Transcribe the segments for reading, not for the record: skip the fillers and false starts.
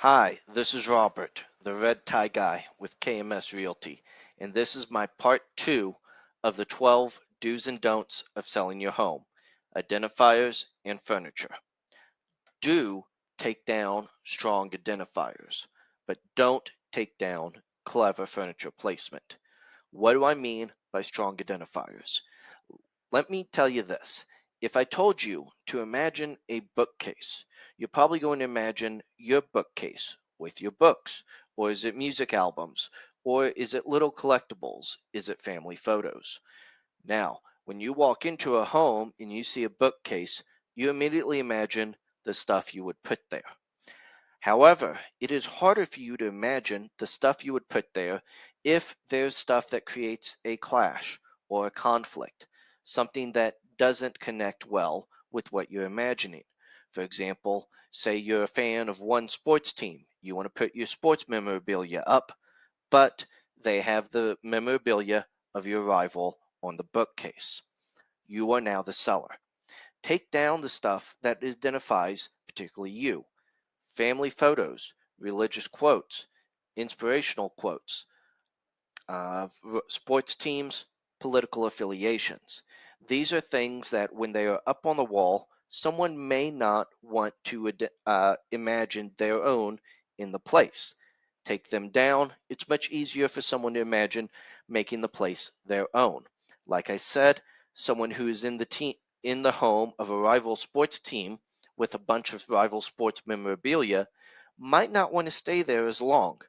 Hi, this is Robert, the red tie guy with KMS Realty, and this is my part 2 of the 12 do's and don'ts of selling your home, identifiers and furniture. Do take down strong identifiers, but don't take down clever furniture placement. What do I mean by strong identifiers? Let me tell you this. If I told you to imagine a bookcase, you're probably going to imagine your bookcase with your books. Or is it music albums? Or is it little collectibles? Is it family photos? Now, when you walk into a home and you see a bookcase, you immediately imagine the stuff you would put there. However, it is harder for you to imagine the stuff you would put there if there's stuff that creates a clash or a conflict, something that doesn't connect well with what you're imagining. For example, say you're a fan of one sports team. You want to put your sports memorabilia up, but they have the memorabilia of your rival on the bookcase. You are now the seller. Take down the stuff that identifies particularly you: family photos, religious quotes, inspirational quotes, sports teams, political affiliations. These are things that when they are up on the wall, someone may not want to imagine their own in the place. Take them down. It's much easier for someone to imagine making the place their own. Like I said, someone who is in the home of a rival sports team with a bunch of rival sports memorabilia might not want to stay there as long.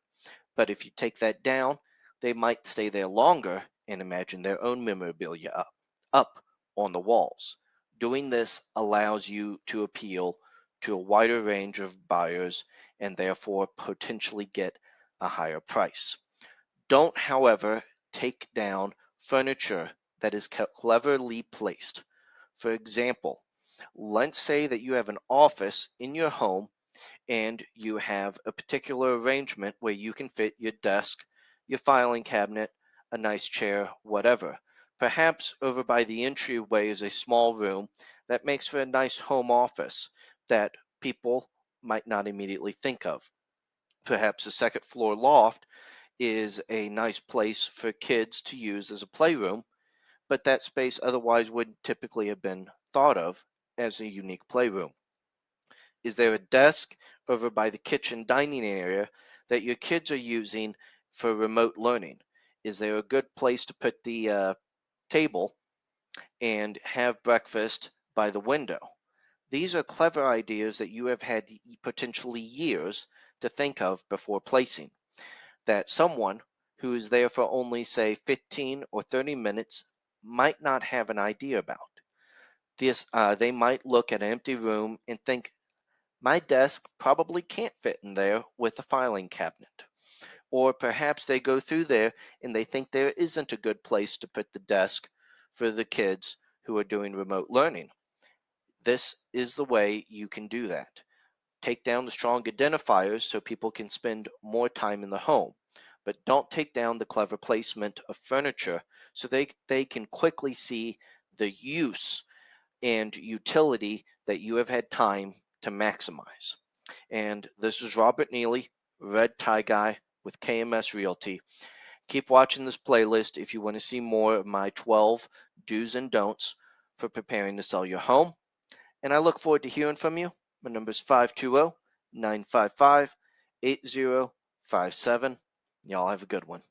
But if you take that down, they might stay there longer and imagine their own memorabilia up on the walls. Doing this allows you to appeal to a wider range of buyers and therefore potentially get a higher price. Don't, however, take down furniture that is cleverly placed. For example, let's say that you have an office in your home and you have a particular arrangement where you can fit your desk, your filing cabinet, a nice chair, whatever. Perhaps over by the entryway is a small room that makes for a nice home office that people might not immediately think of. Perhaps the second floor loft is a nice place for kids to use as a playroom, but that space otherwise wouldn't typically have been thought of as a unique playroom. Is there a desk over by the kitchen dining area that your kids are using for remote learning? Is there a good place to put the table and have breakfast by the window? These are clever ideas that you have had potentially years to think of before placing, that someone who is there for only, say, 15 or 30 minutes might not have an idea about. They might look at an empty room and think, my desk probably can't fit in there with a filing cabinet. Or perhaps they go through there and they think there isn't a good place to put the desk for the kids who are doing remote learning. This is the way you can do that. Take down the strong identifiers so people can spend more time in the home. But don't take down the clever placement of furniture so they can quickly see the use and utility that you have had time to maximize. And this is Robert Neely, Red Tie Guy with KMS Realty. Keep watching this playlist if you want to see more of my 12 do's and don'ts for preparing to sell your home. And I look forward to hearing from you. My number is 520 955 8057. Y'all have a good one.